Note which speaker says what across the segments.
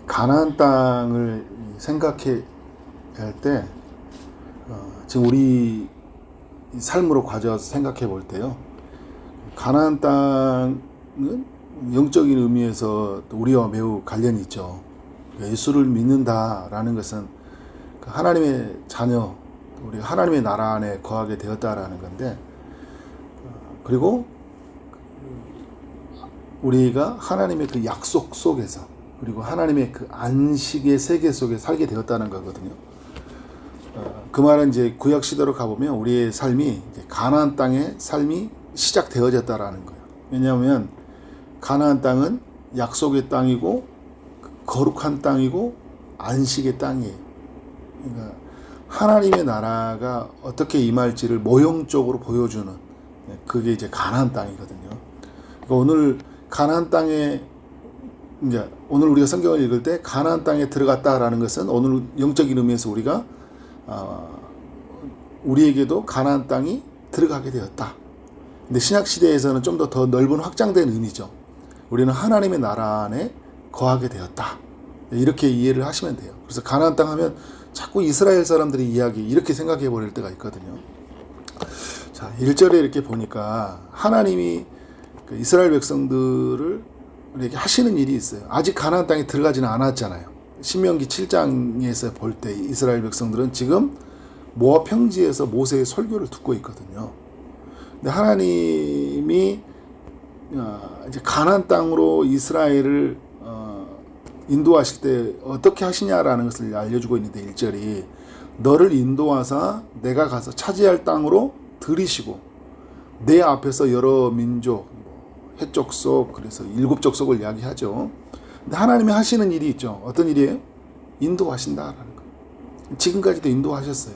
Speaker 1: 가나안 땅을 생각해 할 때 지금 우리 삶으로 가져와서 생각해 볼 때요. 가나안 땅은 영적인 의미에서 우리와 매우 관련이 있죠. 예수를 믿는다라는 것은 하나님의 자녀, 우리 하나님의 나라 안에 거하게 되었다라는 건데, 그리고 우리가 하나님의 그 약속 속에서, 그리고 하나님의 그 안식의 세계 속에 살게 되었다는 거거든요. 그 말은 이제 구약 시대로 가보면 우리의 삶이 가나안 땅의 삶이 시작되어졌다라는 거예요. 왜냐하면 가나안 땅은 약속의 땅이고 거룩한 땅이고 안식의 땅이에요. 그러니까 하나님의 나라가 어떻게 임할지를 모형적으로 보여주는, 그게 이제 가나안 땅이거든요. 그러니까 오늘 가나안 땅에, 이제 오늘 우리가 성경을 읽을 때 가나안 땅에 들어갔다라는 것은 오늘 영적인 의미에서 우리가 우리에게도 가나안 땅이 들어가게 되었다. 근데 신약 시대에서는 좀 더 넓은 확장된 의미죠. 우리는 하나님의 나라 안에 거하게 되었다. 이렇게 이해를 하시면 돼요. 그래서 가나안 땅 하면 자꾸 이스라엘 사람들의 이야기 이렇게 생각해 버릴 때가 있거든요. 자, 1절에 이렇게 보니까 하나님이 이스라엘 백성들을 이렇게 하시는 일이 있어요. 아직 가나안 땅에 들어가지는 않았잖아요. 신명기 7장에서 볼 때 이스라엘 백성들은 지금 모압 평지에서 모세의 설교를 듣고 있거든요. 근데 하나님이 이제 가나안 땅으로 이스라엘을 인도하실 때 어떻게 하시냐라는 것을 알려주고 있는데, 1절이 너를 인도하사 내가 가서 차지할 땅으로 들이시고 내 앞에서 여러 민족, 해족속, 그래서 7족속을 이야기하죠. 근데 하나님이 하시는 일이 있죠. 어떤 일이에요? 인도하신다라는 거예요. 지금까지도 인도하셨어요.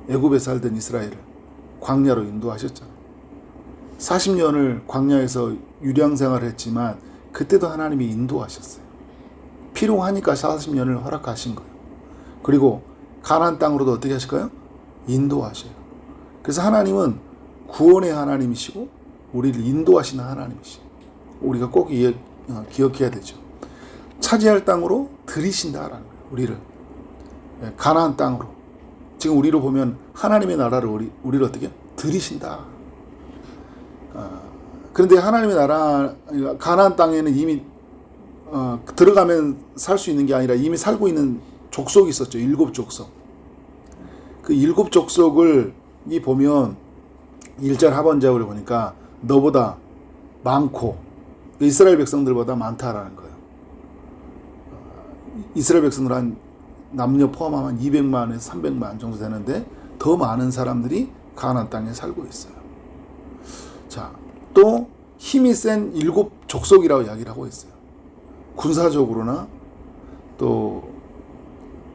Speaker 1: 애굽에 살던 이스라엘을 광야로 인도하셨잖아요. 40년을 광야에서 유령 생활을 했지만 그때도 하나님이 인도하셨어요. 필요하니까 40년을 허락하신 거예요. 그리고 가나안 땅으로도 어떻게 하실까요? 인도하셔요. 그래서 하나님은 구원의 하나님이시고 우리를 인도하시는 하나님이시고, 우리가 꼭 기억해야 되죠. 차지할 땅으로 들이신다라는 거예요. 우리를 가나안 땅으로, 지금 우리로 보면 하나님의 나라를 우리를 어떻게 들이신다. 그런데 하나님의 나라 가나안 땅에는 이미 들어가면 살 수 있는 게 아니라 이미 살고 있는 족속이 있었죠. 7족속. 그 7족속을 보면 1절 하반절을 보니까 너보다 많고 이스라엘 백성들보다 많다라는 거예요. 이스라엘 백성들 한 남녀 포함하면 200만에서 300만 정도 되는데 더 많은 사람들이 가나안 땅에 살고 있어요. 자, 또 힘이 센 7족속이라고 이야기를 하고 있어요. 군사적으로나 또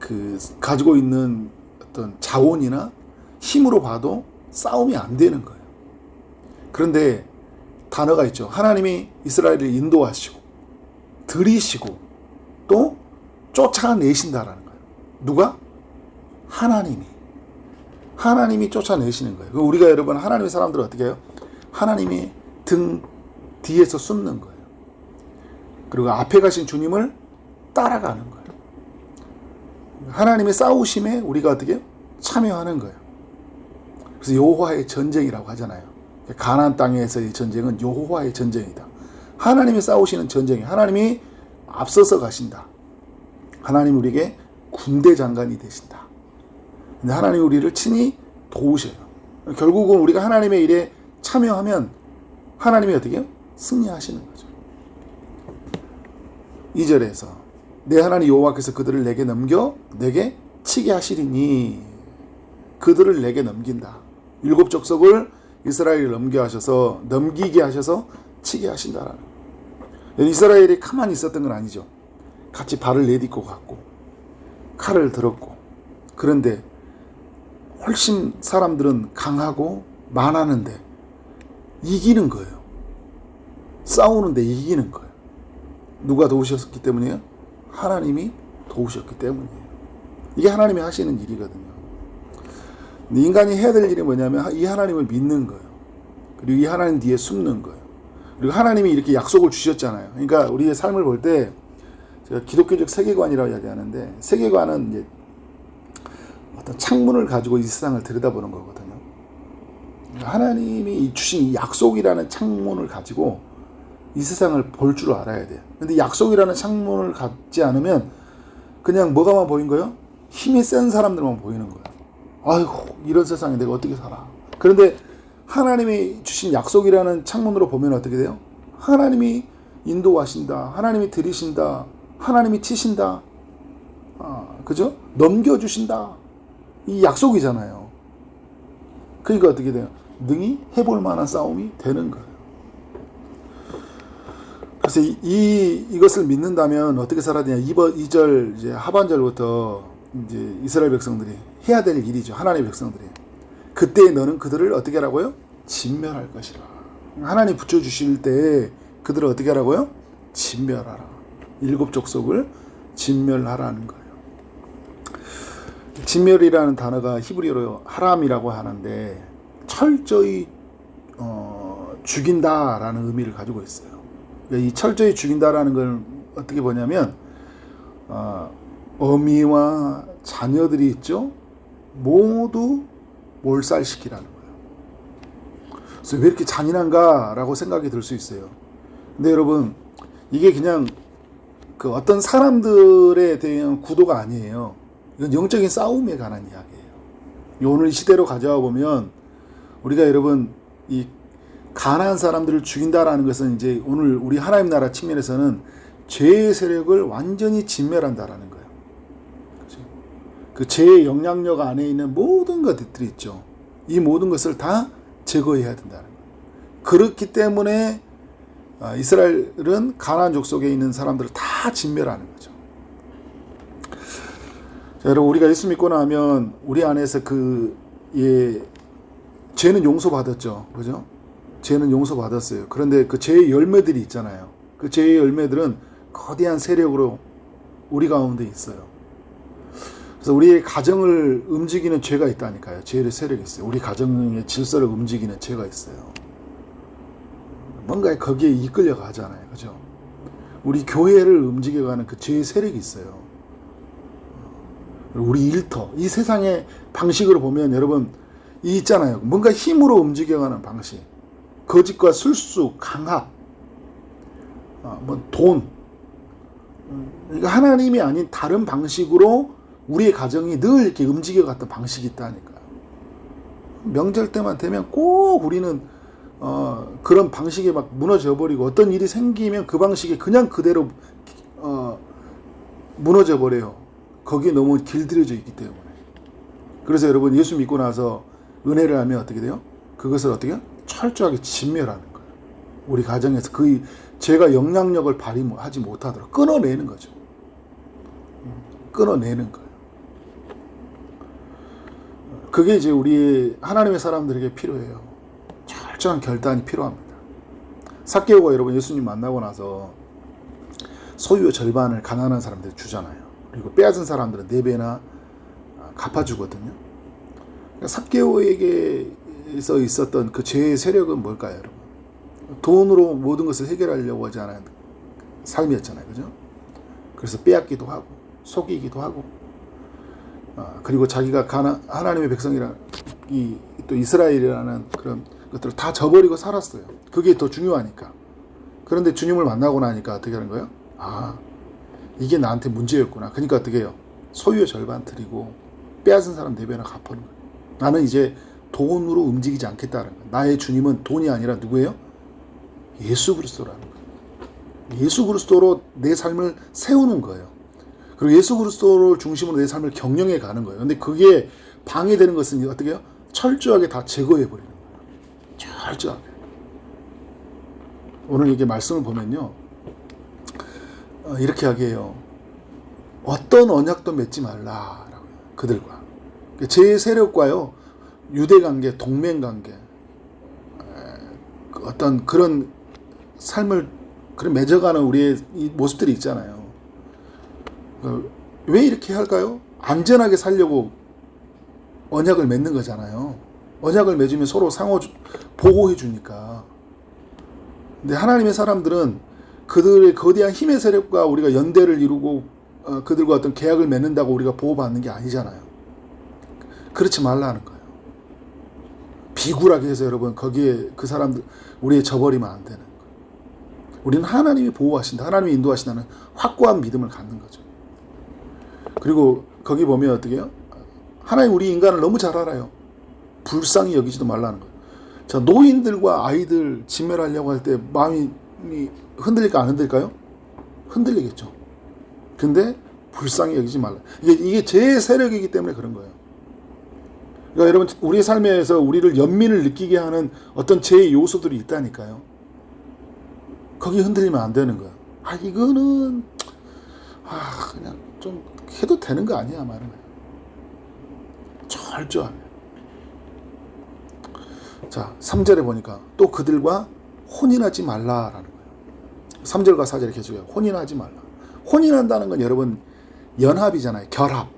Speaker 1: 그 가지고 있는 어떤 자원이나 힘으로 봐도 싸움이 안 되는 거예요. 그런데 단어가 있죠. 하나님이 이스라엘을 인도하시고 들이시고 또 쫓아내신다라는 거예요. 누가? 하나님이 쫓아내시는 거예요. 우리가 여러분 하나님의 사람들은 어떻게 해요? 하나님이 등 뒤에서 숨는 거예요. 그리고 앞에 가신 주님을 따라가는 거예요. 하나님의 싸우심에 우리가 어떻게 해요? 참여하는 거예요. 그래서 여호와의 전쟁이라고 하잖아요. 가나안 땅에서의 전쟁은 여호와의 전쟁이다. 하나님이 싸우시는 전쟁이, 하나님이 앞서서 가신다. 하나님 우리에게 군대 장관이 되신다. 근데 하나님 우리를 친히 도우셔요. 결국은 우리가 하나님의 일에 참여하면 하나님이 어떻게 해요? 승리하시는 거죠. 2절에서 내 하나님 여호와께서 그들을 내게 넘겨 내게 치게 하시리니, 그들을 내게 넘긴다. 7족속을 이스라엘을 넘기게 하셔서 치게 하신다라는 거예요. 이스라엘이 가만히 있었던 건 아니죠. 같이 발을 내딛고 갔고 칼을 들었고, 그런데 훨씬 사람들은 강하고 많았는데 이기는 거예요. 싸우는데 이기는 거예요. 누가 도우셨기 때문이에요? 하나님이 도우셨기 때문이에요. 이게 하나님이 하시는 일이거든요. 인간이 해야 될 일이 뭐냐면 이 하나님을 믿는 거예요. 그리고 이 하나님 뒤에 숨는 거예요. 그리고 하나님이 이렇게 약속을 주셨잖아요. 그러니까 우리의 삶을 볼 때 제가 기독교적 세계관이라고 이야기하는데, 세계관은 이제 어떤 창문을 가지고 이 세상을 들여다보는 거거든요. 하나님이 주신 이 약속이라는 창문을 가지고 이 세상을 볼 줄 알아야 돼요. 근데 약속이라는 창문을 갖지 않으면 그냥 뭐가만 보인 거예요? 힘이 센 사람들만 보이는 거예요. 아이고, 이런 세상에 내가 어떻게 살아. 그런데 하나님이 주신 약속이라는 창문으로 보면 어떻게 돼요? 하나님이 인도하신다. 하나님이 들이신다. 하나님이 치신다. 그죠? 넘겨주신다. 이 약속이잖아요. 그러니까 어떻게 돼요? 능히 해볼 만한 싸움이 되는 거예요. 그래서 이것을 믿는다면 어떻게 살아야 되냐? 2절 이제 하반절부터 이제 이스라엘 백성들이 해야 될 일이죠. 하나님의 백성들이. 그때 너는 그들을 어떻게 하라고요? 진멸할 것이라. 하나님 붙여주실 때 그들을 어떻게 하라고요? 진멸하라. 7 족속을 진멸하라는 거예요. 진멸이라는 단어가 히브리어로 하람이라고 하는데 철저히 죽인다라는 의미를 가지고 있어요. 이 철저히 죽인다라는 걸 어떻게 보냐면 어미와 자녀들이 있죠. 모두 몰살시키라는 거예요. 그래서 왜 이렇게 잔인한가라고 생각이 들 수 있어요. 근데 여러분, 이게 그냥 그 어떤 사람들에 대한 구도가 아니에요. 이건 영적인 싸움에 관한 이야기예요. 오늘 이 시대로 가져와 보면 우리가 여러분 이 가난한 사람들을 죽인다라는 것은 이제 오늘 우리 하나님 나라 측면에서는 죄의 세력을 완전히 진멸한다라는 거예요. 그렇죠? 그 죄의 영향력 안에 있는 모든 것들이 있죠. 이 모든 것을 다 제거해야 된다는 거예요. 그렇기 때문에 이스라엘은 가나안 족속에 있는 사람들을 다 진멸하는 거죠. 자, 여러분, 우리가 예수 믿고 나면 우리 안에서 죄는 용서받았죠. 그죠? 죄는 용서받았어요. 그런데 그 죄의 열매들이 있잖아요. 그 죄의 열매들은 거대한 세력으로 우리 가운데 있어요. 그래서 우리의 가정을 움직이는 죄가 있다니까요. 죄의 세력이 있어요. 우리 가정의 질서를 움직이는 죄가 있어요. 뭔가 거기에 이끌려 가잖아요. 그죠? 우리 교회를 움직여가는 그 죄의 세력이 있어요. 우리 일터, 이 세상의 방식으로 보면 여러분, 이 있잖아요. 뭔가 힘으로 움직여가는 방식. 거짓과 술수, 강압, 돈. 그러니까 하나님이 아닌 다른 방식으로 우리의 가정이 늘 이렇게 움직여갔던 방식이 있다니까요. 명절 때만 되면 꼭 우리는 그런 방식에 막 무너져 버리고 어떤 일이 생기면 그 방식이 그냥 그대로 무너져 버려요. 거기에 너무 길들여져 있기 때문에. 그래서 여러분, 예수 믿고 나서 은혜를 하면 어떻게 돼요? 그것을 어떻게 해요? 철저하게 진멸하는 거예요. 우리 가정에서 그 죄가 영향력을 발휘하지 못하도록 끊어내는 거죠. 끊어내는 거예요. 그게 이제 우리 하나님의 사람들에게 필요해요. 철저한 결단이 필요합니다. 삭개오가 여러분 예수님 만나고 나서 소유의 절반을 가난한 사람들이 주잖아요. 그리고 빼앗은 사람들은 4배나 갚아주거든요. 삭개오에게서 있었던 그 죄의 세력은 뭘까요, 여러분? 돈으로 모든 것을 해결하려고 하지 않은 삶이었잖아요, 그죠? 그래서 빼앗기도 하고 속이기도 하고, 그리고 자기가 하나님의 백성이라 또 이스라엘이라는 그런 것들을 다 저버리고 살았어요. 그게 더 중요하니까. 그런데 주님을 만나고 나니까 어떻게 하는 거예요? 이게 나한테 문제였구나. 그러니까 어떻게 해요? 소유의 절반 드리고 빼앗은 사람 4배나 갚아는 거예요. 나는 이제 돈으로 움직이지 않겠다는 거예요. 나의 주님은 돈이 아니라 누구예요? 예수 그리스도라는 거예요. 예수 그리스도로 내 삶을 세우는 거예요. 그리고 예수 그리스도를 중심으로 내 삶을 경영해 가는 거예요. 근데 그게 방해되는 것은 어떻게 해요? 철저하게 다 제거해 버리는 거예요. 철저하게. 오늘 이게 말씀을 보면요, 이렇게 하게요. 어떤 언약도 맺지 말라라고요. 그들과 제 세력과요, 유대 관계, 동맹 관계, 어떤 그런 삶을 그런 맺어가는 우리의 이 모습들이 있잖아요. 왜 이렇게 할까요? 안전하게 살려고 언약을 맺는 거잖아요. 언약을 맺으면 서로 상호 보호해 주니까. 근데 하나님의 사람들은 그들의 거대한 힘의 세력과 우리가 연대를 이루고 그들과 어떤 계약을 맺는다고 우리가 보호받는 게 아니잖아요. 그렇지 말라는 거예요. 비굴하게 해서 여러분 거기에 그 사람들 우리의 저버리면 안 되는 거예요. 우리는 하나님이 보호하신다, 하나님이 인도하신다는 확고한 믿음을 갖는 거죠. 그리고 거기 보면 어떻게 해요? 하나님 우리 인간을 너무 잘 알아요. 불쌍히 여기지도 말라는 거예요. 자, 노인들과 아이들 진멸하려고 할 때 마음이 흔들릴까 안 흔들릴까요? 흔들리겠죠. 근데 불쌍히 여기지 말라. 이게 제 세력이기 때문에 그런 거예요. 그러니까 여러분 우리의 삶에서 우리를 연민을 느끼게 하는 어떤 제 요소들이 있다니까요. 거기 흔들리면 안 되는 거예요. 이거는 그냥 좀 해도 되는 거 아니야 말은. 철저하게. 자, 3절에 보니까 또 그들과 혼인하지 말라라는 거예요. 3절과 4절에 이렇게 해줘요. 혼인하지 말라. 혼인한다는 건 여러분 연합이잖아요. 결합.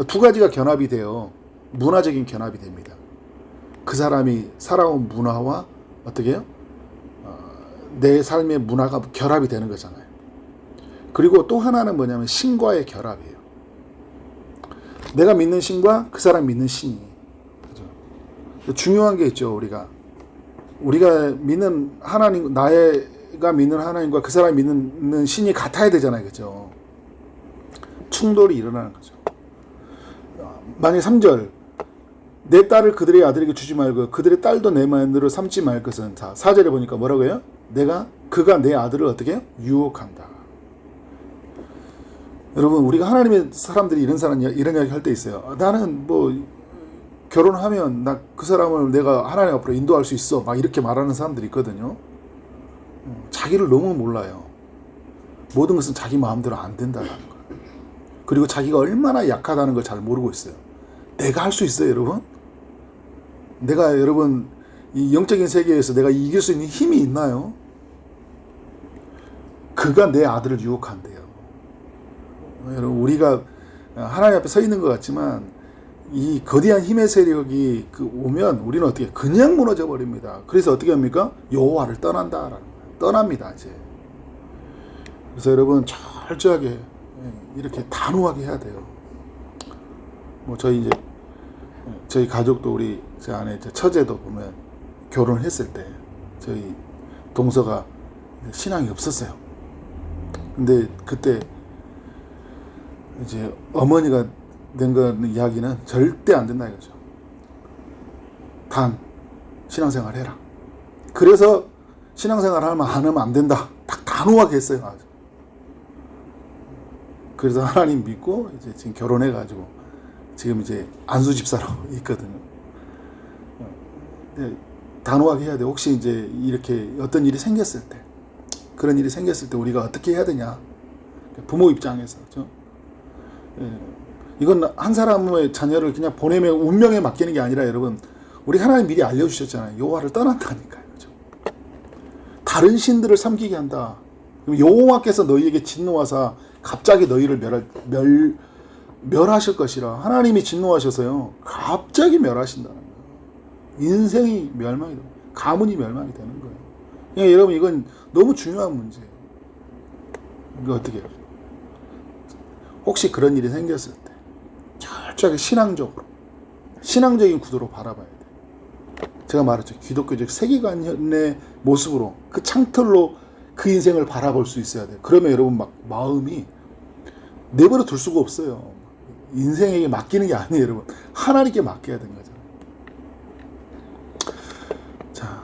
Speaker 1: 두 가지가 견합이 돼요. 문화적인 견합이 됩니다. 그 사람이 살아온 문화와 어떻게 해요? 내 삶의 문화가 결합이 되는 거잖아요. 그리고 또 하나는 뭐냐면 신과의 결합이에요. 내가 믿는 신과 그 사람 믿는 신이. 그죠? 중요한 게 있죠. 우리가 믿는 하나님, 나가 믿는 하나님과 그 사람이 믿는 신이 같아야 되잖아요. 그죠? 충돌이 일어나는 거죠. 만약 3절 내 딸을 그들의 아들에게 주지 말고 그들의 딸도 내 마음대로 삼지 말 것은. 자, 4절에 보니까 뭐라고 해요? 그가 내 아들을 어떻게 해요? 유혹한다. 여러분 우리가 하나님의 사람들이 이런 이야기 할 때 있어요. 나는 뭐 결혼하면 나 그 사람을 내가 하나님 앞으로 인도할 수 있어 막 이렇게 말하는 사람들이 있거든요. 자기를 너무 몰라요. 모든 것은 자기 마음대로 안 된다는 거예요. 그리고 자기가 얼마나 약하다는 걸 잘 모르고 있어요. 내가 할 수 있어요 여러분? 내가 여러분 이 영적인 세계에서 내가 이길 수 있는 힘이 있나요? 그가 내 아들을 유혹한대요. 여러분 우리가 하나님 앞에 서 있는 것 같지만 이 거대한 힘의 세력이 오면 우리는 어떻게 그냥 무너져 버립니다. 그래서 어떻게 합니까? 여호와를 떠난다라는 거예요. 떠납니다 이제. 그래서 여러분 철저하게 이렇게 단호하게 해야 돼요. 뭐 저희 가족도 제 아내 처제도 보면 결혼을 했을 때 저희 동서가 신앙이 없었어요. 근데 그때 이제 어머니가 낸 거 이야기는 절대 안 된다 이거죠. 단 신앙생활 해라. 그래서 신앙생활 안 하면 안 된다. 딱 단호하게 했어요. 아주. 그래서 하나님 믿고 이제 지금 결혼해가지고 지금 이제 안수 집사로 있거든요. 단호하게 해야 돼. 혹시 이제 이렇게 어떤 일이 생겼을 때, 그런 일이 생겼을 때 우리가 어떻게 해야 되냐. 부모 입장에서. 그렇죠? 이건 한 사람의 자녀를 그냥 보내면 운명에 맡기는 게 아니라 여러분, 우리 하나님 미리 알려주셨잖아요. 여호와를 떠난다니까요. 그렇죠? 다른 신들을 섬기게 한다. 여호와께서 너희에게 진노하사 갑자기 너희를 멸하실 것이라. 하나님이 진노하셔서요. 갑자기 멸하신다는 거예요. 인생이 멸망이 되고 가문이 멸망이 되는 거예요. 그러니까 여러분 이건 너무 중요한 문제예요. 이거 어떻게 해요? 혹시 그런 일이 생겼을 때 철저하게 신앙적인 구도로 바라봐야 돼요. 제가 말했죠. 기독교적 세계관의 모습으로 그 창틀로 그 인생을 바라볼 수 있어야 돼요. 그러면 여러분 마음이 내버려 둘 수가 없어요. 인생에게 맡기는 게 아니에요, 여러분. 하나님께 맡겨야 되는 거잖아요. 자,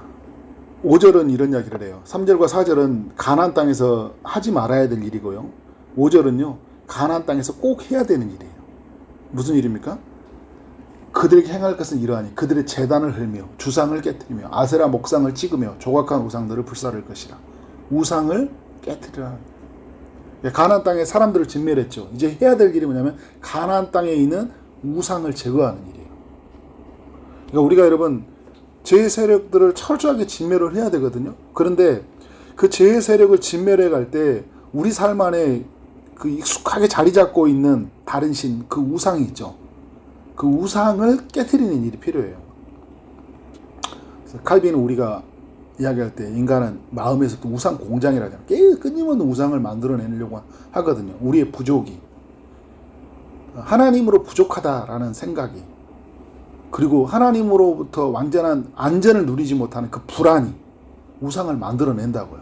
Speaker 1: 5절은 이런 이야기를 해요. 3절과 4절은 가나안 땅에서 하지 말아야 될 일이고요. 5절은요. 가나안 땅에서 꼭 해야 되는 일이에요. 무슨 일입니까? 그들에게 행할 것은 이러하니 그들의 제단을 헐며 주상을 깨뜨리며 아세라 목상을 찍으며 조각한 우상들을 불사를 것이라. 우상을 깨뜨리라. 가나안 땅에 사람들을 진멸했죠. 이제 해야 될 일이 뭐냐면 가나안 땅에 있는 우상을 제거하는 일이에요. 그러니까 우리가 여러분 죄의 세력들을 철저하게 진멸을 해야 되거든요. 그런데 그 죄의 세력을 진멸해 갈 때 우리 삶 안에 그 익숙하게 자리 잡고 있는 다른 신, 그 우상이 있죠. 그 우상을 깨트리는 일이 필요해요. 그래서 칼빈은 우리가 이야기할 때 인간은 마음에서 또 우상 공장이라잖아요. 끊임없는 우상을 만들어내려고 하거든요. 우리의 부족이. 하나님으로 부족하다라는 생각이, 그리고 하나님으로부터 완전한 안전을 누리지 못하는 그 불안이 우상을 만들어낸다고요.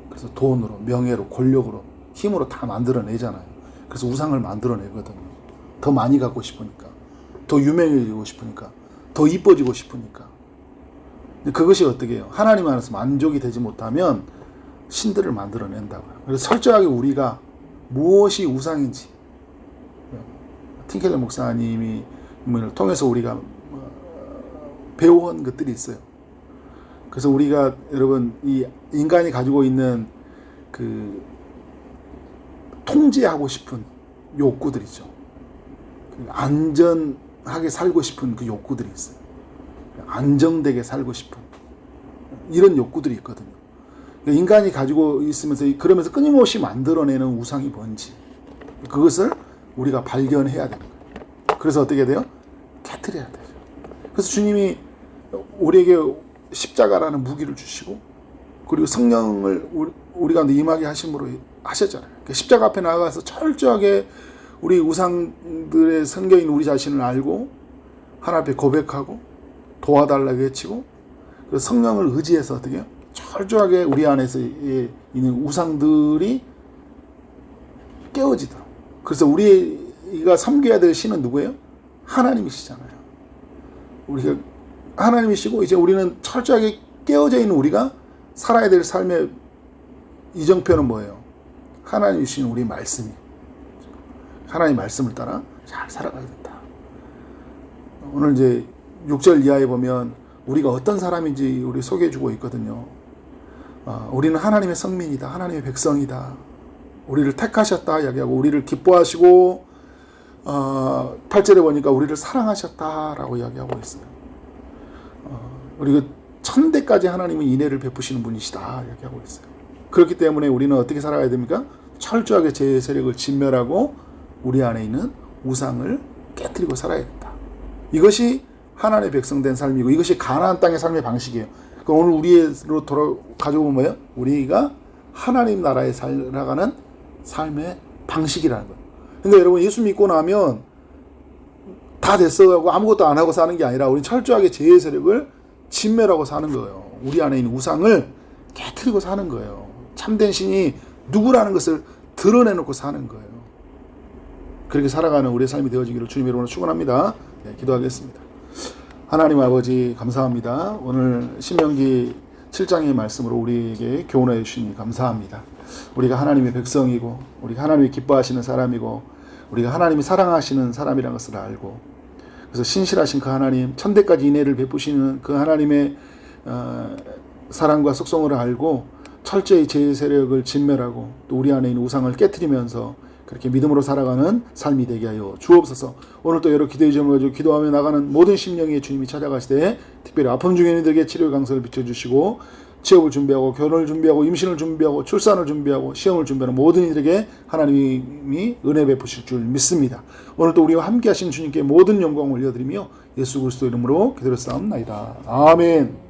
Speaker 1: 그래서 돈으로, 명예로, 권력으로, 힘으로 다 만들어내잖아요. 그래서 우상을 만들어내거든요. 더 많이 갖고 싶으니까, 더 유명해지고 싶으니까, 더 이뻐지고 싶으니까. 그것이 어떻게 해요? 하나님 안에서 만족이 되지 못하면 신들을 만들어낸다고요. 그래서 철저하게 우리가 무엇이 우상인지, 틴켈러 목사님이 통해서 우리가 배워온 것들이 있어요. 그래서 우리가 여러분 이 인간이 가지고 있는 그 통제하고 싶은 욕구들이죠. 안전하게 살고 싶은 그 욕구들이 있어요. 안정되게 살고 싶은 이런 욕구들이 있거든요. 인간이 가지고 있으면서 그러면서 끊임없이 만들어내는 우상이 뭔지 그것을 우리가 발견해야 되는 거예요. 그래서 어떻게 돼요? 깨트려야 되죠. 그래서 주님이 우리에게 십자가라는 무기를 주시고 그리고 성령을 우리 가운데 임하게 하심으로 하셨잖아요. 십자가 앞에 나가서 철저하게 우리 우상들의 성경인 우리 자신을 알고 하나님 앞에 고백하고 도와달라고 외치고 그리고 성령을 의지해서 어떻게 해요? 철저하게 우리 안에서 있는 우상들이 깨어지도록. 그래서 우리가 섬겨야 될 신은 누구예요? 하나님이시잖아요. 우리가 하나님이시고 이제 우리는 철저하게 깨어져 있는 우리가 살아야 될 삶의 이정표는 뭐예요? 하나님이신 우리 말씀이. 하나님 말씀을 따라 잘 살아가야 된다. 오늘 이제 6절 이하에 보면 우리가 어떤 사람인지 우리 소개해주고 있거든요. 우리는 하나님의 성민이다. 하나님의 백성이다. 우리를 택하셨다 이야기하고 우리를 기뻐하시고 8절에 보니까 우리를 사랑하셨다라고 이야기하고 있어요. 그리고 천대까지 하나님은 인애를 베푸시는 분이시다 이야기하고 있어요. 그렇기 때문에 우리는 어떻게 살아가야 됩니까? 철저하게 제 세력을 진멸하고 우리 안에 있는 우상을 깨뜨리고 살아야 된다. 이것이 하나님의 백성된 삶이고 이것이 가나안 땅의 삶의 방식이에요. 그럼 오늘 우리로 가져오면 뭐예요? 우리가 하나님 나라에 살아가는 삶의 방식이라는 거예요. 근데 여러분 예수 믿고 나면 다 됐어 하고 아무것도 안 하고 사는 게 아니라 우리는 철저하게 죄의 세력을 진멸하고 사는 거예요. 우리 안에 있는 우상을 깨트리고 사는 거예요. 참된 신이 누구라는 것을 드러내놓고 사는 거예요. 그렇게 살아가는 우리의 삶이 되어지기를 주님 이름으로 축원합니다. 네, 기도하겠습니다. 하나님 아버지 감사합니다. 오늘 신명기 7장의 말씀으로 우리에게 교훈해 주시니 감사합니다. 우리가 하나님의 백성이고 우리가 하나님이 기뻐하시는 사람이고 우리가 하나님이 사랑하시는 사람이라는 것을 알고 그래서 신실하신 그 하나님 천대까지 인애를 베푸시는 그 하나님의 사랑과 속성을 알고 철저히 제 세력을 진멸하고 또 우리 안에 있는 우상을 깨트리면서 그렇게 믿음으로 살아가는 삶이 되게 하여 주옵소서. 오늘 또 여러 기도의 점을 가지고 기도하며 나가는 모든 심령에 주님이 찾아가시되 특별히 아픔 중에 있는 이들에게 치료의 강성을 비춰주시고 취업을 준비하고 결혼을 준비하고 임신을 준비하고 출산을 준비하고 시험을 준비하는 모든 이들에게 하나님이 은혜 베푸실 줄 믿습니다. 오늘 또 우리와 함께 하신 주님께 모든 영광을 올려드리며 예수 그리스도 이름으로 기도를 쌓옵나이다. 아멘.